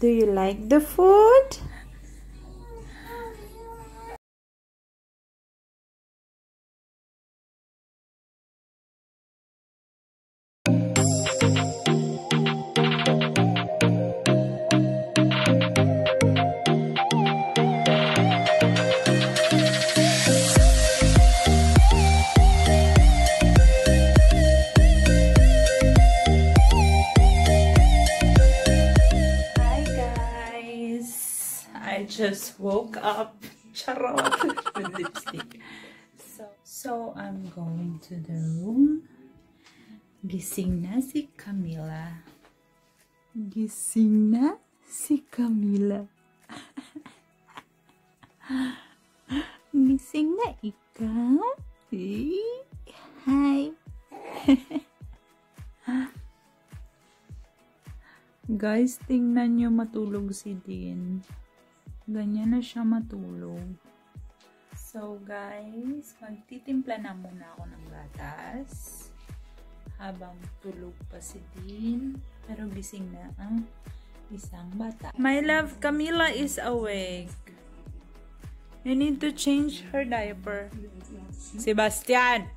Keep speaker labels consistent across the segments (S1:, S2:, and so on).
S1: Do you like the food? I just woke up. Charot. With lipstick. So I'm going to the room. Gising na si Camila. Gising na si Camila. Gising na ikaw? Hi. Guys, tingnan nyo, matulog si Dean. Ganyan na siya matulog. So guys, magtitimpla na muna ako ng gatas habang tulog pa si Dean. Pero gising na ang isang bata. My love, Camila is awake. You need to change her diaper. Sebastiaan!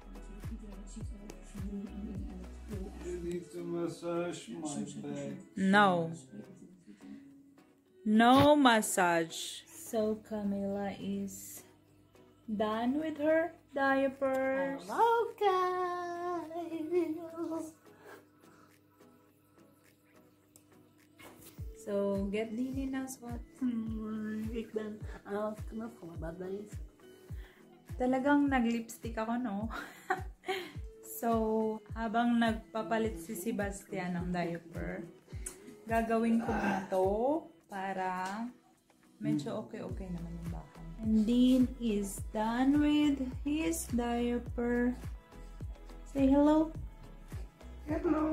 S2: You need to massage my back.
S1: No. No massage. So Camila is done with her diapers.
S3: Hello guys.
S1: So get Dini na swat.
S3: Ik ben afgeknapt van mijn badlijst.
S1: Talagang nag-lipstick ako, no? So habang nagpapalit si Sebastiaan ng diaper, gagawin ko na to para medyo okay naman yung bahay. And Dean is done with his diaper. Say hello.
S3: Hello.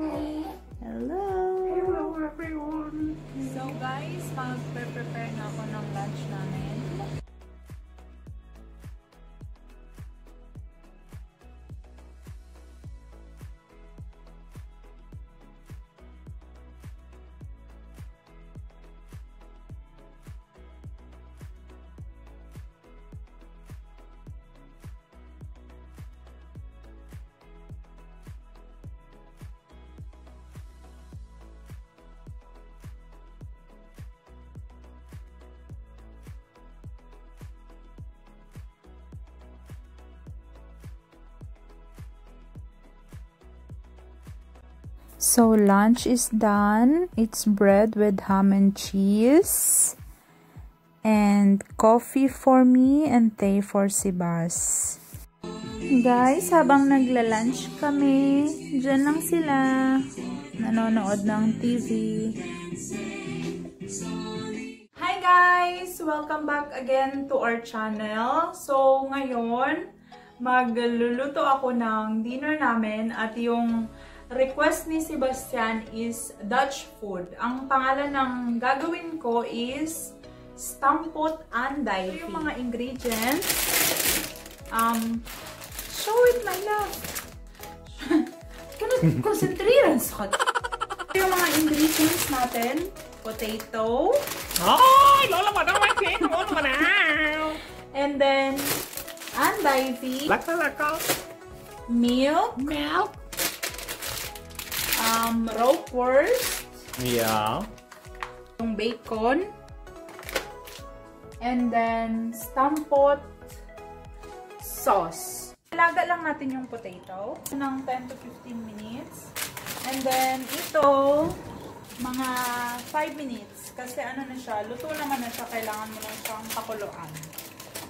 S1: Hello.
S3: Hello everyone.
S1: So guys, mag-prepare na ako ng lunch namin. So lunch is done. It's bread with ham and cheese. And coffee for me and tea for Sebas. Guys, habang nagla-lunch kami, dyan lang sila. Nanonood ng TV. Hi guys! Welcome back again to our channel. So ngayon, magluluto ako ng dinner namin at yung request ni Sebastiaan is Dutch food. Ang pangalan ng gagawin ko is stampot andai. Yung mga ingredients. Show it, my love. Konsentriran sa yung mga ingredients natin. Potato.
S3: Oh, lola mo naman na.
S1: And then, andai.
S3: Laka.
S1: Milk. Roquefort.
S3: Yeah.
S1: Yung bacon. And then, stampot sauce. Laga lang natin yung potato ng 10 to 15 minutes. And then, ito, mga 5 minutes. Kasi ano na siya, luto naman na siya. Kailangan mo na siyang pakuluan.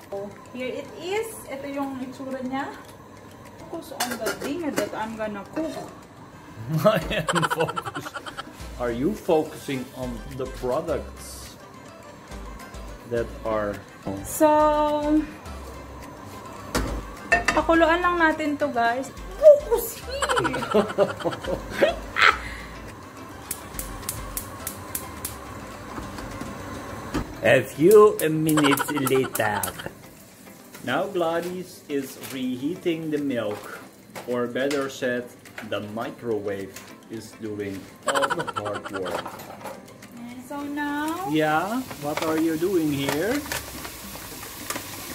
S1: So, here it is. Ito yung itsura niya. Focus on the thing that I'm gonna cook.
S2: I am focused. Are you focusing on the products that are...
S1: So, pakuluan lang natin to guys. Focus here!
S2: A few minutes later. Now Gladies is reheating the milk, or better said, the microwave is doing all the hard work.
S1: And so now,
S2: Yeah? What are you doing here?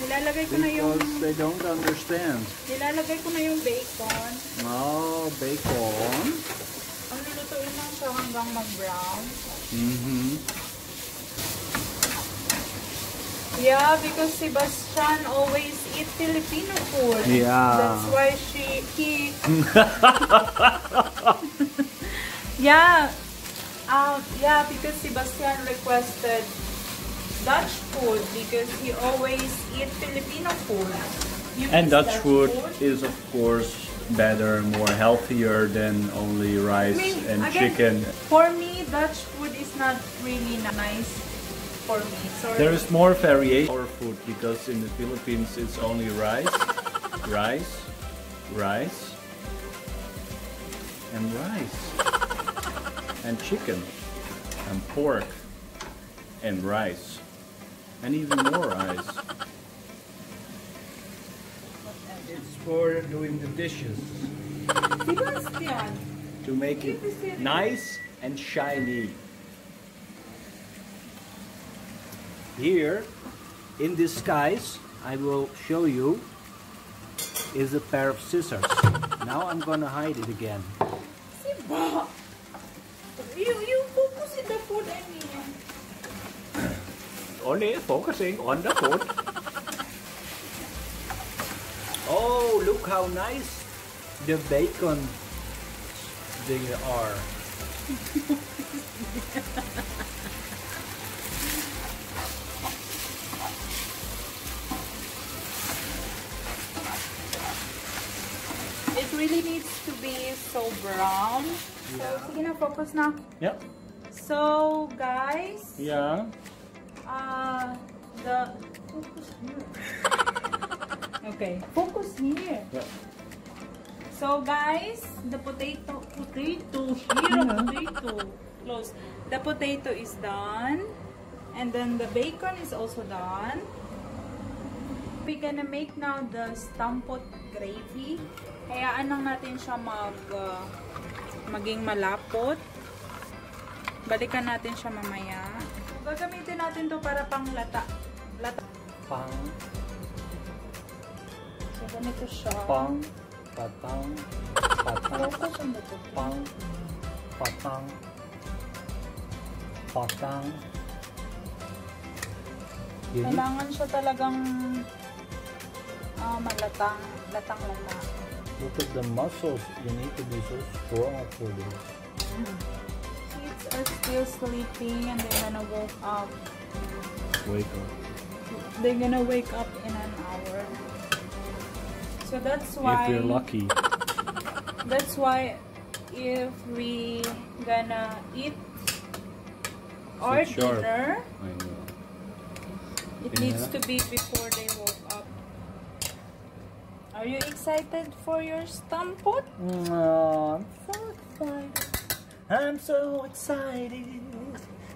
S1: Nilalagay ko na yung...
S2: Because they don't understand.
S1: Nilalagay ko na yung bacon.
S2: Oh, bacon.
S1: Ang lulutuin lang siya hanggang mag-brown. Yeah, because Sebastiaan always eat Filipino food.
S2: Yeah.
S1: That's why he yeah. Yeah, because Sebastiaan requested Dutch food because he always eat Filipino food.
S2: And Dutch food is of course better, more healthier than only rice and
S1: again,
S2: chicken.
S1: For me, Dutch food is not really nice for me. Sorry.
S2: There is more variation for food because in the Philippines it's only rice, rice, rice, and rice, and chicken, and pork, and rice, and even more rice. It's for doing the dishes.
S1: Sebastiaan,
S2: To make it nice and shiny. Here, in disguise, I will show you, is a pair of scissors. Now I'm gonna hide it again.
S1: Siba, you focus in the food, I mean.
S2: Only focusing on the food. Oh, look how nice the bacon they are.
S1: It really needs to be so brown. So, sige na, focus na.
S2: Yep.
S1: So, guys,
S2: Yeah.
S1: focus here. Okay, focus here.
S2: Yep.
S1: So, guys, the potato here, potato, close. The potato is done, and then the bacon is also done. We're gonna make now the stampot gravy. Hayaan lang natin siya maging malapot. Balikan natin siya mamaya. Gagamitin natin to para pang lata.
S2: Pang,
S1: So, ganito siya.
S2: pang, patang, patang,
S1: Focus on the potato.
S2: pang, patang, patang.
S1: Kailangan siya talagang latang-lata.
S2: Look at the muscles. You need to be so strong for this.
S1: Kids are still sleeping and they're gonna wake up.
S2: Wake up.
S1: They're gonna wake up in an hour. So that's why.
S2: If you're lucky.
S1: That's why if we gonna eat our
S2: sharp.
S1: dinner,
S2: I know.
S1: it needs to be before they woke up. Are you excited for your stampot?
S2: Oh, I'm so excited. I'm so excited.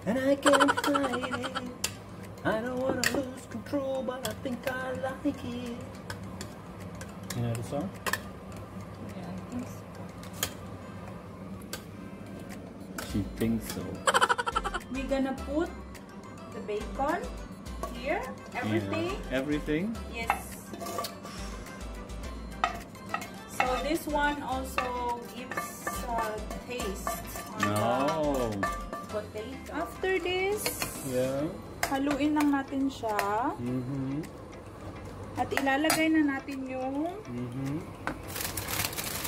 S2: And I can't hide it. I don't want to lose control, but I think I like it. You know the song?
S1: Yeah, I think so.
S2: She thinks so.
S1: We're gonna put the bacon here, everything.
S2: Yeah. Everything?
S1: Yes. So this one also gives taste on the potato. After this,
S2: Yeah.
S1: haluin lang natin siya. At ilalagay na natin yung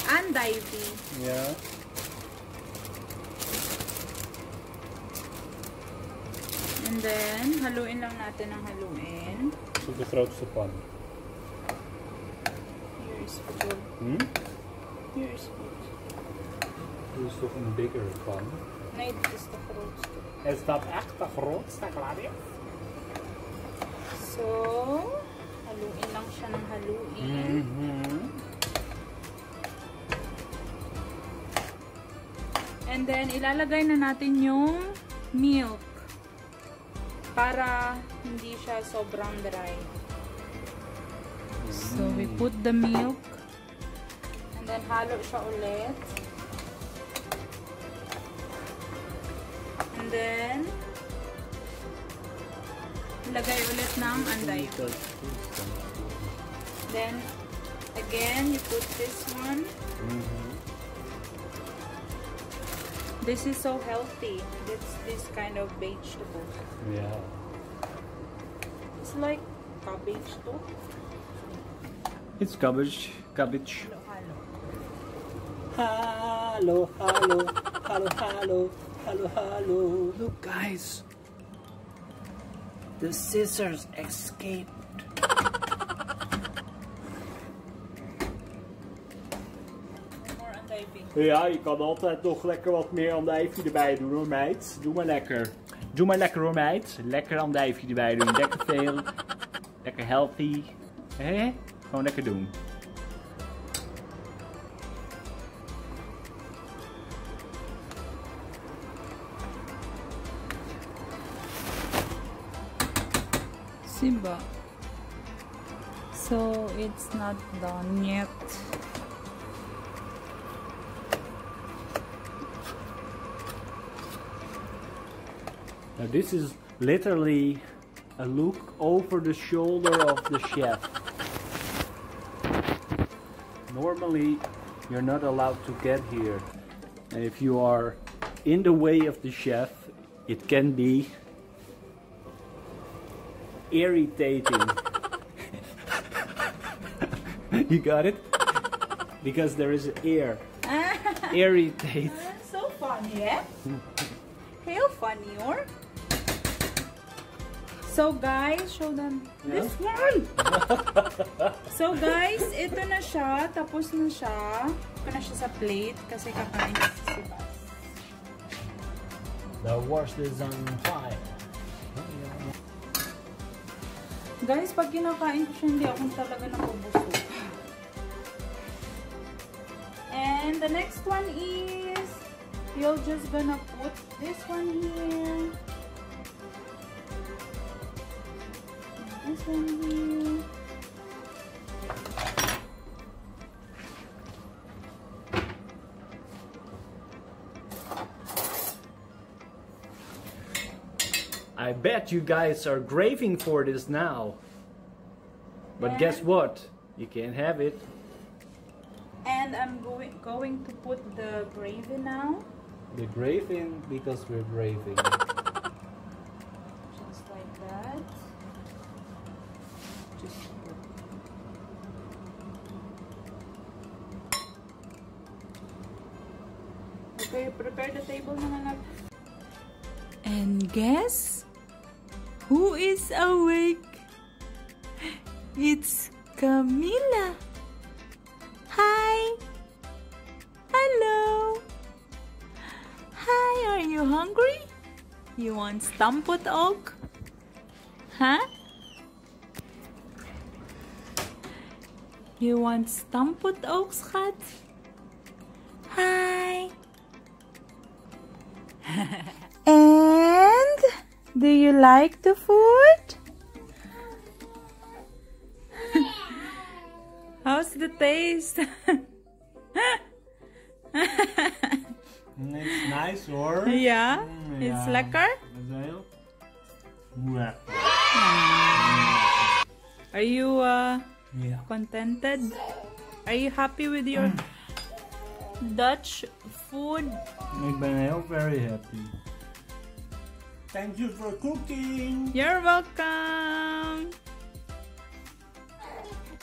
S1: andivy.
S2: Yeah.
S1: And then, haluin lang natin ng haluin.
S2: So the throat's the pan.
S1: Here is food. Here is food.
S2: Is toch een bigger pan?
S1: Nee, dit is de grootste.
S2: Is dat echt de grootste, Gladies?
S1: So, haluin lang siya ng haluin. And then, ilalagay na natin yung milk para hindi siya sobrang dry. So, we put the milk and then halo siya ulit. And then, Lagay ulit ng anday. Then, again, you put this one. This is so healthy. It's this kind of vegetable.
S2: Yeah.
S1: It's like cabbage too.
S2: It's cabbage. Cabbage.
S3: Hello, hello, hello, hello, hello, hello.
S2: Look, guys. The scissors escaped.
S1: More andijvie.
S2: Ja, je kan altijd nog lekker wat meer andijvie erbij doen hoor, meid. Doe maar lekker. Doe maar lekker hoor, meid. Lekker andijvie erbij doen. Lekker veel. Lekker healthy. Hé? Gewoon lekker doen.
S1: Simba. So it's not done yet.
S2: Now this is literally a look over the shoulder of the chef. Normally you're not allowed to get here. And if you are in the way of the chef, it can be irritating. You got it? Because there is air. Irritate.
S1: So funny, eh? Heel funny, or? So guys, show them this one. So guys, ito na siya. Tapos na siya. Ito na siya sa plate kasi kakain na si Sebastiaan.
S2: The worst is on fire.
S1: Guys, pag kinakain ko siya, hindi ako talaga nakubusog. And the next one is, you're just gonna put this one here. This one here.
S2: I bet you guys are craving for this now. But guess what? You can't have it.
S1: And I'm going to put the gravy now.
S2: The graving because we're graving.
S1: Just like that. Just okay, prepare the table naman. And guess who is awake? It's Camila. Hi. Hello. Hi, are you hungry? You want stampot oak? Huh? You want stampot oak, schat? Hi. And do you like the food? How's the taste?
S2: It's nice hoor.
S1: Yeah, it's lekker. Are you contented? Are you happy with your Dutch food?
S2: Ik ben heel very happy. Thank you for cooking.
S1: You're welcome.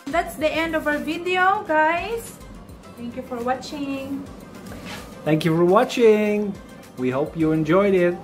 S1: That's the end of our video, guys. Thank you for watching.
S2: Thank you for watching. We hope you enjoyed it.